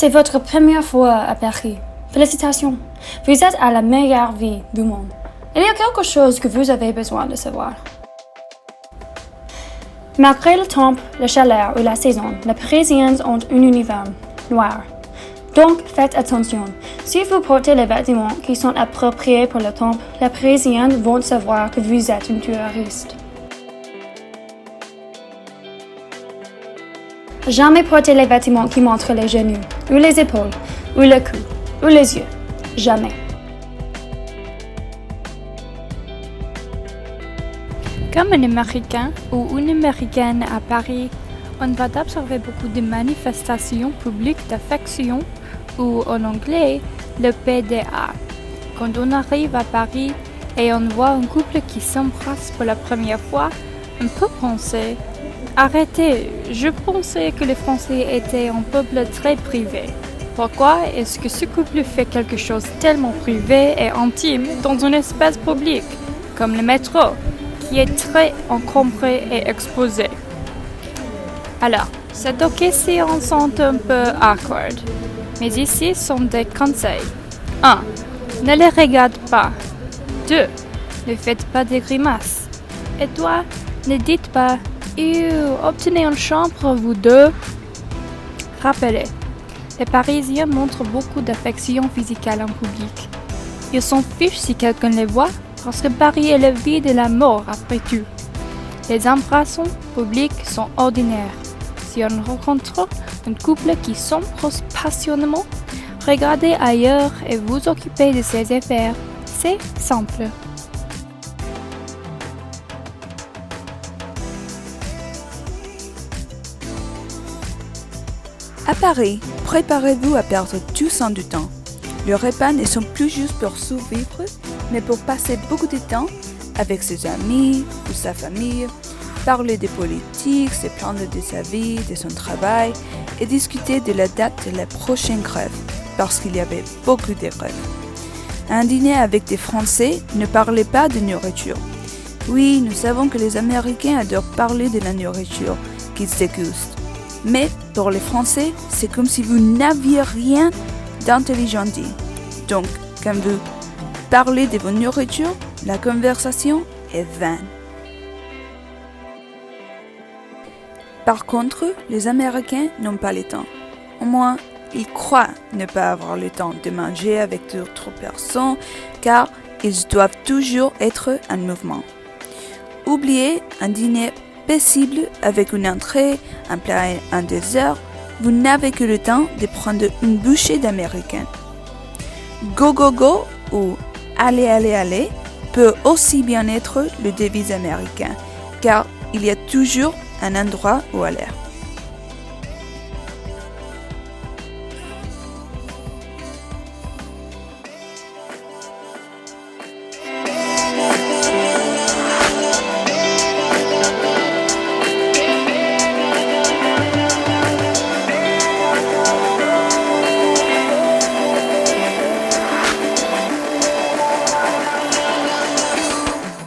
C'est votre première fois à Paris. Félicitations. Vous êtes à la meilleure vie du monde. Il y a quelque chose que vous avez besoin de savoir. Malgré le temps, la chaleur ou la saison, les Parisiens ont un uniforme noir. Donc, faites attention. Si vous portez les vêtements qui sont appropriés pour le temps, les Parisiens vont savoir que vous êtes un touriste. Jamais porter les vêtements qui montrent les genoux, ou les épaules, ou le cou, ou les yeux. Jamais. Comme un Américain ou une Américaine à Paris, on va observer beaucoup de manifestations publiques d'affection ou en anglais le PDA. Quand on arrive à Paris et on voit un couple qui s'embrasse pour la première fois, on peut penser « Arrêtez, je pensais que les Français étaient un peuple très privé. Pourquoi est-ce que ce couple fait quelque chose tellement privé et intime dans un espace public, comme le métro, qui est très encombré et exposé ?» Alors, c'est ok si on sent un peu awkward, mais ici sont des conseils. 1. Ne les regarde pas. 2. Ne faites pas de grimaces. Et 3. Ne dites pas obtenez une chambre, vous deux. Rappelez, les Parisiens montrent beaucoup d'affection physique en public. Ils s'en fichent si quelqu'un les voit, parce que Paris est la ville de la mort après tout. Les embrassons publics sont ordinaires. Si on rencontre un couple qui s'embrasse passionnément, regardez ailleurs et vous occupez de ses affaires. C'est simple. À Paris, préparez-vous à perdre tout son du temps. Les repas ne sont plus juste pour survivre, mais pour passer beaucoup de temps avec ses amis ou sa famille, parler de politique, se plaindre de sa vie, de son travail et discuter de la date de la prochaine grève, parce qu'il y avait beaucoup de grèves. Un dîner avec des Français, ne parlez pas de nourriture. Oui, nous savons que les Américains adorent parler de la nourriture qu'ils dégustent. Mais pour les Français, c'est comme si vous n'aviez rien d'intelligent dit. Donc, quand vous parlez de vos nourritures, la conversation est vaine. Par contre, les Américains n'ont pas le temps. Au moins, ils croient ne pas avoir le temps de manger avec d'autres personnes car ils doivent toujours être en mouvement. Oubliez un dîner paisible avec une entrée, un plat et un dessert, vous n'avez que le temps de prendre une bouchée d'américain. Go go go ou allez allez allez peut aussi bien être le devise américain, car il y a toujours un endroit où aller.